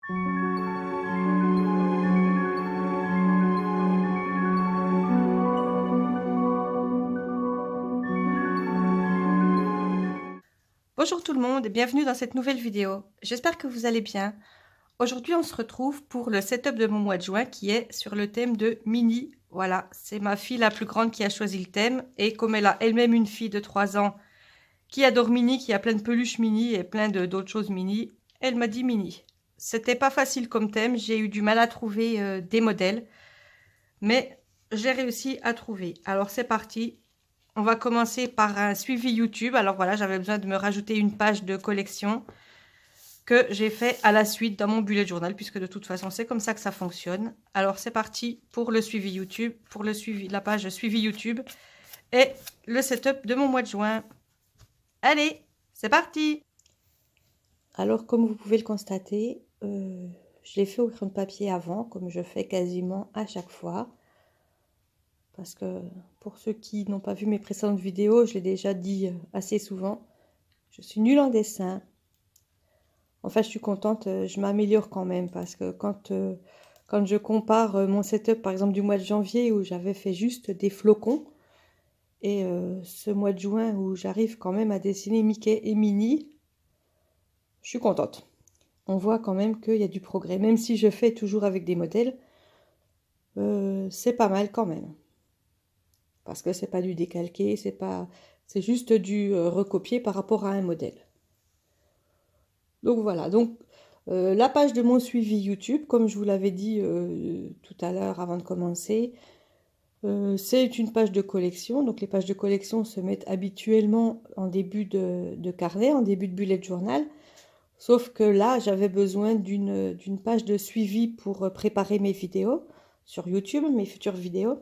Bonjour tout le monde et bienvenue dans cette nouvelle vidéo. J'espère que vous allez bien. Aujourd'hui on se retrouve pour le setup de mon mois de juin qui est sur le thème de Mini. Voilà, c'est ma fille la plus grande qui a choisi le thème et comme elle a elle-même une fille de 3 ans qui adore Mini, qui a plein de peluches Mini et plein d'autres choses Mini, elle m'a dit Mini. C'était pas facile comme thème, j'ai eu du mal à trouver des modèles, mais j'ai réussi à trouver. Alors c'est parti. On va commencer par un suivi YouTube. Alors voilà, j'avais besoin de me rajouter une page de collection que j'ai fait à la suite dans mon bullet journal, puisque de toute façon, c'est comme ça que ça fonctionne. Alors, c'est parti pour le suivi YouTube, pour le suivi, la page suivi YouTube et le setup de mon mois de juin. Allez, c'est parti! Alors, comme vous pouvez le constater, je l'ai fait au crayon de papier avant, comme je fais quasiment à chaque fois. Parce que pour ceux qui n'ont pas vu mes précédentes vidéos, je l'ai déjà dit assez souvent, je suis nulle en dessin. Enfin, je suis contente, je m'améliore quand même parce que quand je compare mon setup, par exemple, du mois de janvier où j'avais fait juste des flocons et ce mois de juin où j'arrive quand même à dessiner Mickey et Minnie, je suis contente. On voit quand même qu'il y a du progrès, même si je fais toujours avec des modèles, c'est pas mal quand même. Parce que c'est pas du décalqué, c'est juste du recopier par rapport à un modèle. Donc voilà, donc la page de mon suivi YouTube, comme je vous l'avais dit tout à l'heure avant de commencer, c'est une page de collection. Donc les pages de collection se mettent habituellement en début de carnet, en début de bullet journal. Sauf que là, j'avais besoin d'une page de suivi pour préparer mes vidéos sur YouTube, mes futures vidéos.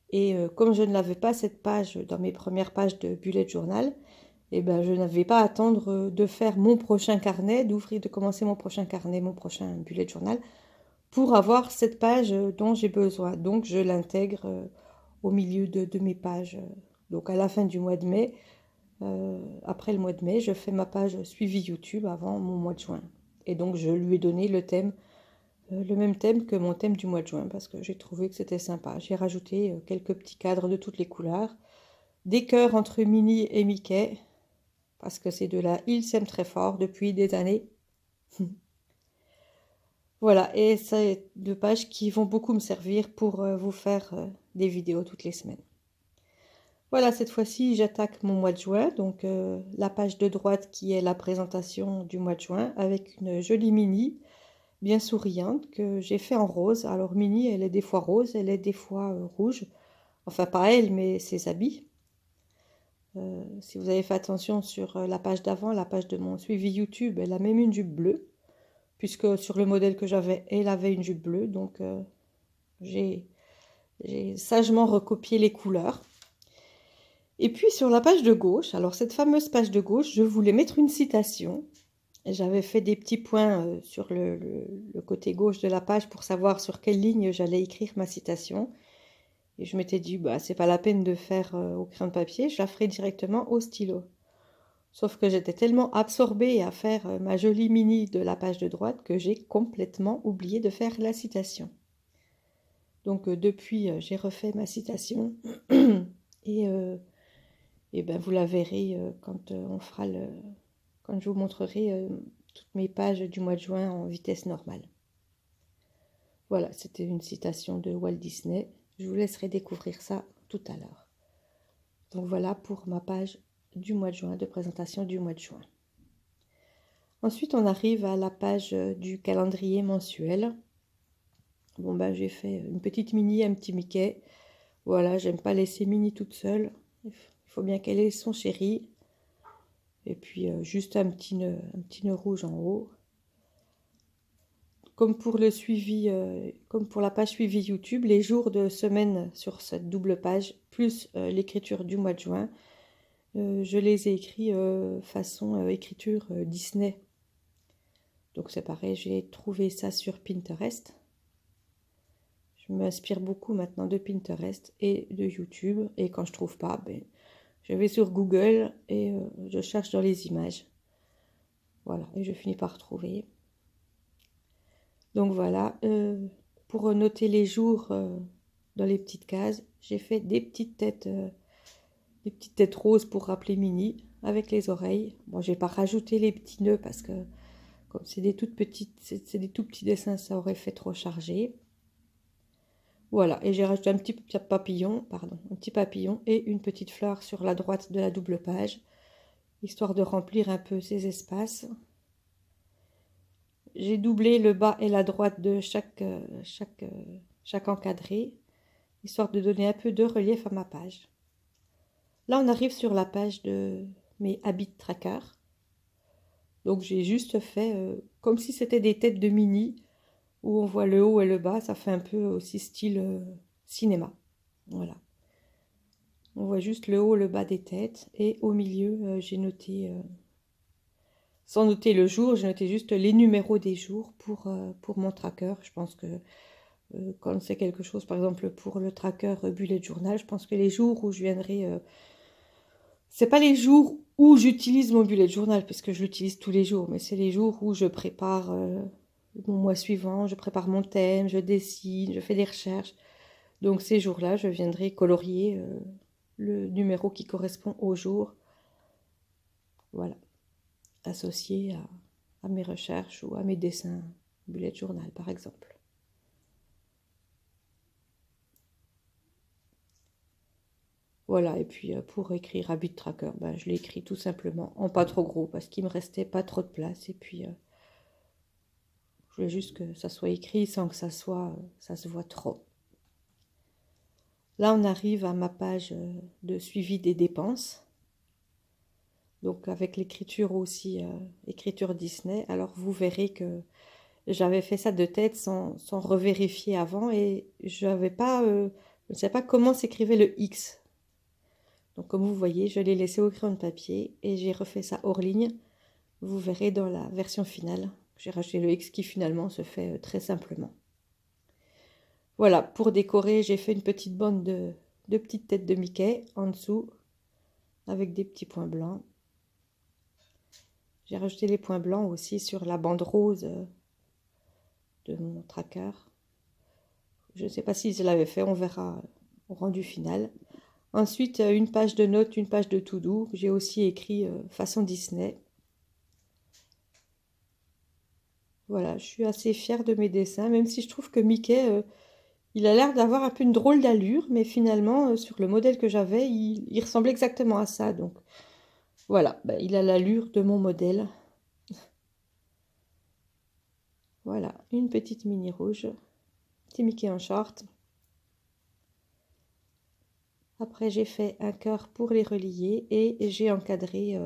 Et comme je ne l'avais pas cette page dans mes premières pages de bullet journal, eh ben, je n'avais pas à attendre de faire mon prochain carnet, de commencer mon prochain carnet, mon prochain bullet journal, pour avoir cette page dont j'ai besoin. Donc je l'intègre au milieu de mes pages. Donc à la fin du mois de mai, après le mois de mai, je fais ma page suivi YouTube avant mon mois de juin. Et donc je lui ai donné le thème, le même thème que mon thème du mois de juin, parce que j'ai trouvé que c'était sympa. J'ai rajouté quelques petits cadres de toutes les couleurs, des cœurs entre Minnie et Mickey, parce que ces deux-là, ils s'aiment très fort depuis des années. Voilà, et c'est deux pages qui vont beaucoup me servir pour vous faire des vidéos toutes les semaines. Voilà, cette fois-ci, j'attaque mon mois de juin, donc la page de droite qui est la présentation du mois de juin, avec une jolie Minnie, bien souriante, que j'ai fait en rose. Alors Minnie, elle est des fois rose, elle est des fois rouge. Enfin, pas elle, mais ses habits. Si vous avez fait attention sur la page d'avant, la page de mon suivi YouTube, elle a même une jupe bleue, puisque sur le modèle que j'avais, elle avait une jupe bleue, donc j'ai sagement recopié les couleurs. Et puis sur la page de gauche, alors cette fameuse page de gauche, je voulais mettre une citation. J'avais fait des petits points sur le côté gauche de la page pour savoir sur quelle ligne j'allais écrire ma citation. Et je m'étais dit, bah, c'est pas la peine de faire au crayon de papier, je la ferai directement au stylo. Sauf que j'étais tellement absorbée à faire ma jolie Minnie de la page de droite que j'ai complètement oublié de faire la citation. Donc depuis, j'ai refait ma citation et ben, vous la verrez quand quand je vous montrerai toutes mes pages du mois de juin en vitesse normale. Voilà, c'était une citation de Walt Disney. Je vous laisserai découvrir ça tout à l'heure. Donc voilà pour ma page du mois de juin, de présentation du mois de juin. Ensuite, on arrive à la page du calendrier mensuel. Bon, ben, j'ai fait une petite Minnie, un petit Mickey. Voilà, j'aime pas laisser Minnie toute seule. Il faut bien qu'elle ait son chéri. Et puis, juste un petit nœud rouge en haut. Comme pour le suivi, comme pour la page suivi YouTube, les jours de semaine sur cette double page, plus l'écriture du mois de juin, je les ai écrits façon écriture Disney. Donc c'est pareil, j'ai trouvé ça sur Pinterest. Je m'inspire beaucoup maintenant de Pinterest et de YouTube. Et quand je ne trouve pas, ben, je vais sur Google et je cherche dans les images. Voilà, et je finis par trouver. Donc voilà, pour noter les jours dans les petites cases, j'ai fait des petites têtes roses pour rappeler Minnie avec les oreilles. Bon, j'ai pas rajouté les petits nœuds parce que comme c'est des toutes petites, c'est des tout petits dessins, ça aurait fait trop chargé. Voilà, et j'ai rajouté un petit papillon, pardon, un petit papillon et une petite fleur sur la droite de la double page, histoire de remplir un peu ces espaces. J'ai doublé le bas et la droite de chaque encadré, histoire de donner un peu de relief à ma page. Là, on arrive sur la page de mes habits tracker. Donc, j'ai juste fait comme si c'était des têtes de Minnie, où on voit le haut et le bas. Ça fait un peu aussi style cinéma. Voilà. On voit juste le haut et le bas des têtes. Et au milieu, j'ai noté, sans noter le jour, j'ai noté juste les numéros des jours pour mon tracker. Je pense que quand c'est quelque chose, par exemple pour le tracker bullet journal, je pense que les jours où je viendrai... c'est pas les jours où j'utilise mon bullet journal, parce que je l'utilise tous les jours, mais c'est les jours où je prépare mon mois suivant, je prépare mon thème, je dessine, je fais des recherches. Donc ces jours-là, je viendrai colorier le numéro qui correspond au jour. Voilà, associé à mes recherches ou à mes dessins bullet journal, par exemple. Voilà, et puis pour écrire Habit Tracker, ben, je l'ai écrit tout simplement en pas trop gros parce qu'il me restait pas trop de place. Et puis je voulais juste que ça soit écrit sans que ça se voit trop. Là, on arrive à ma page de suivi des dépenses. Donc avec l'écriture aussi, écriture Disney. Alors vous verrez que j'avais fait ça de tête sans revérifier avant et je ne savais pas comment s'écrivait le X. Donc comme vous voyez, je l'ai laissé au crayon de papier et j'ai refait ça hors ligne. Vous verrez dans la version finale, j'ai rajouté le X qui finalement se fait très simplement. Voilà, pour décorer, j'ai fait une petite bande de petites têtes de Mickey en dessous avec des petits points blancs. J'ai rajouté les points blancs aussi sur la bande rose de mon tracker. Je ne sais pas si je l'avais fait, on verra au rendu final. Ensuite, une page de notes, une page de to-do. J'ai aussi écrit façon Disney. Voilà, je suis assez fière de mes dessins, même si je trouve que Mickey, il a l'air d'avoir un peu une drôle d'allure, mais finalement, sur le modèle que j'avais, il ressemblait exactement à ça. Donc voilà, ben, il a l'allure de mon modèle. Voilà, une petite mini rouge, petit Mickey en short. Après, j'ai fait un cœur pour les relier et j'ai encadré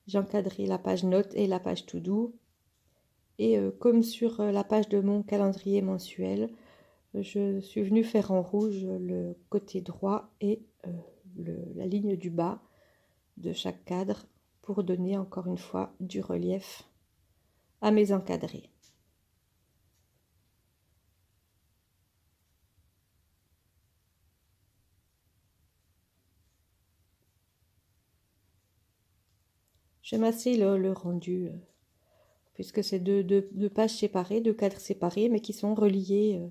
la page notes et la page to do. Et comme sur la page de mon calendrier mensuel, je suis venue faire en rouge le côté droit et la ligne du bas de chaque cadre pour donner encore une fois du relief à mes encadrés. Je massais le rendu puisque c'est deux pages séparées, deux cadres séparés mais qui sont reliés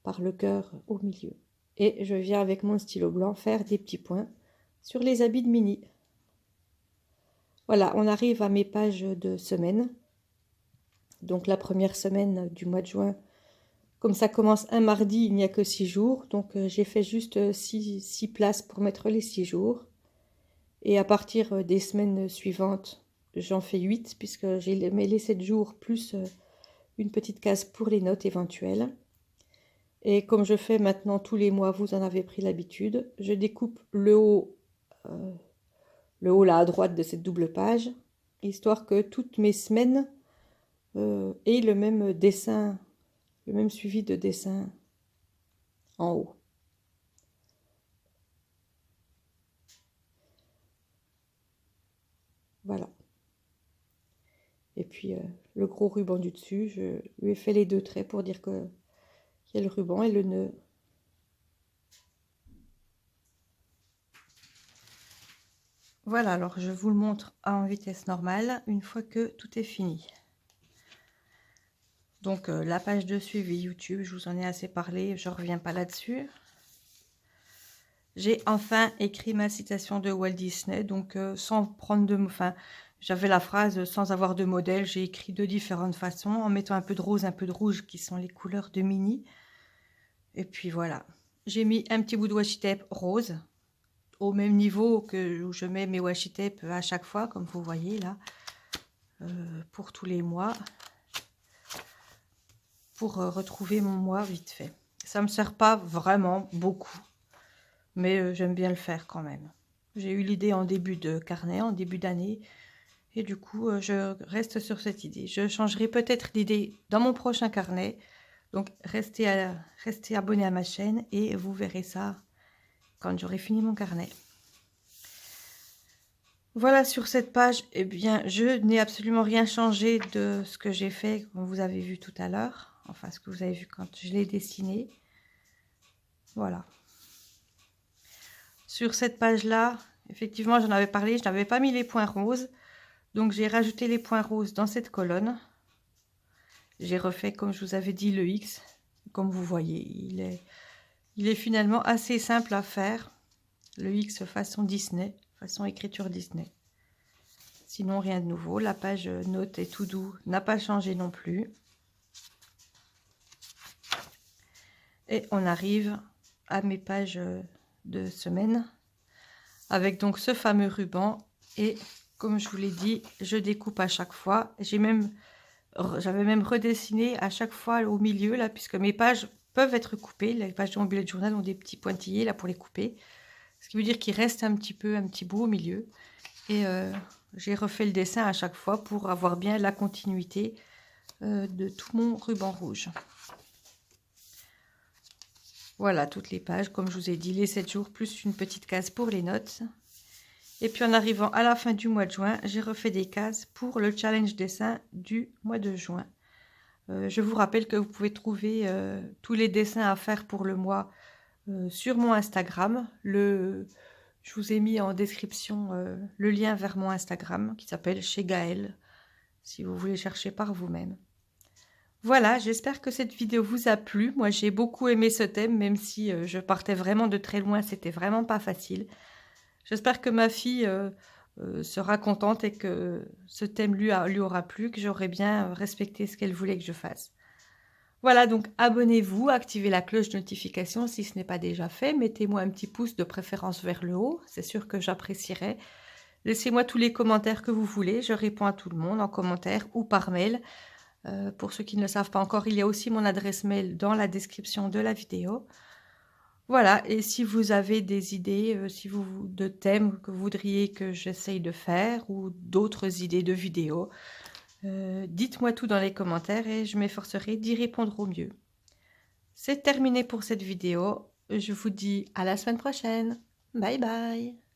par le cœur au milieu. Et je viens avec mon stylo blanc faire des petits points sur les habits de Minnie. Voilà, on arrive à mes pages de semaine. Donc la première semaine du mois de juin, comme ça commence un mardi, il n'y a que 6 jours. Donc j'ai fait juste 6 places pour mettre les 6 jours. Et à partir des semaines suivantes, j'en fais 8 puisque j'ai mis les 7 jours plus une petite case pour les notes éventuelles. Et comme je fais maintenant tous les mois, vous en avez pris l'habitude, je découpe le haut là à droite de cette double page, histoire que toutes mes semaines aient le même dessin, le même suivi de dessin en haut. Voilà. Et puis le gros ruban du dessus, je lui ai fait les 2 traits pour dire qu'il y a le ruban et le nœud. Voilà, alors je vous le montre en vitesse normale une fois que tout est fini. Donc la page de suivi YouTube, je vous en ai assez parlé, je ne reviens pas là-dessus. J'ai enfin écrit ma citation de Walt Disney, donc sans prendre de... Enfin, j'avais la phrase sans avoir de modèle, j'ai écrit de différentes façons, en mettant un peu de rose, un peu de rouge, qui sont les couleurs de Minnie. Et puis voilà. J'ai mis un petit bout de washi tape rose, au même niveau que où je mets mes washi tape à chaque fois, comme vous voyez là, pour tous les mois, pour retrouver mon mois vite fait. Ça ne me sert pas vraiment beaucoup, mais j'aime bien le faire quand même. J'ai eu l'idée en début de carnet, en début d'année, et du coup, je reste sur cette idée. Je changerai peut-être d'idée dans mon prochain carnet, donc restez abonné à ma chaîne et vous verrez ça quand j'aurai fini mon carnet. Voilà, sur cette page, eh bien, je n'ai absolument rien changé de ce que j'ai fait, comme vous avez vu tout à l'heure. Enfin, ce que vous avez vu quand je l'ai dessiné. Voilà. Sur cette page-là, effectivement, j'en avais parlé, je n'avais pas mis les points roses. Donc, j'ai rajouté les points roses dans cette colonne. J'ai refait, comme je vous avais dit, le X. Comme vous voyez, il est finalement assez simple à faire. Le X façon Disney, façon écriture Disney. Sinon, rien de nouveau. La page notes et tout doux n'a pas changé non plus. Et on arrive à mes pages de semaine. Avec donc ce fameux ruban. Et comme je vous l'ai dit, je découpe à chaque fois. J'avais même redessiné à chaque fois au milieu, là, puisque mes pages peuvent être coupées. Les pages de mon bullet journal ont des petits pointillés là pour les couper. Ce qui veut dire qu'il reste un petit bout au milieu. Et j'ai refait le dessin à chaque fois pour avoir bien la continuité de tout mon ruban rouge. Voilà toutes les pages, comme je vous ai dit, les 7 jours, plus une petite case pour les notes. Et puis en arrivant à la fin du mois de juin, j'ai refait des cases pour le challenge dessin du mois de juin. Je vous rappelle que vous pouvez trouver tous les dessins à faire pour le mois sur mon Instagram. Je vous ai mis en description le lien vers mon Instagram qui s'appelle Chez Gaëlle, si vous voulez chercher par vous-même. Voilà, j'espère que cette vidéo vous a plu. Moi, j'ai beaucoup aimé ce thème, même si je partais vraiment de très loin, c'était vraiment pas facile. J'espère que ma fille sera contente et que ce thème lui aura plu, que j'aurai bien respecté ce qu'elle voulait que je fasse. Voilà, donc abonnez-vous, activez la cloche de notification si ce n'est pas déjà fait. Mettez-moi un petit pouce de préférence vers le haut, c'est sûr que j'apprécierais. Laissez-moi tous les commentaires que vous voulez, je réponds à tout le monde en commentaire ou par mail. Pour ceux qui ne le savent pas encore, il y a aussi mon adresse mail dans la description de la vidéo. Voilà, et si vous avez des idées, de thèmes que vous voudriez que j'essaye de faire ou d'autres idées de vidéos, dites-moi tout dans les commentaires et je m'efforcerai d'y répondre au mieux. C'est terminé pour cette vidéo. Je vous dis à la semaine prochaine. Bye bye.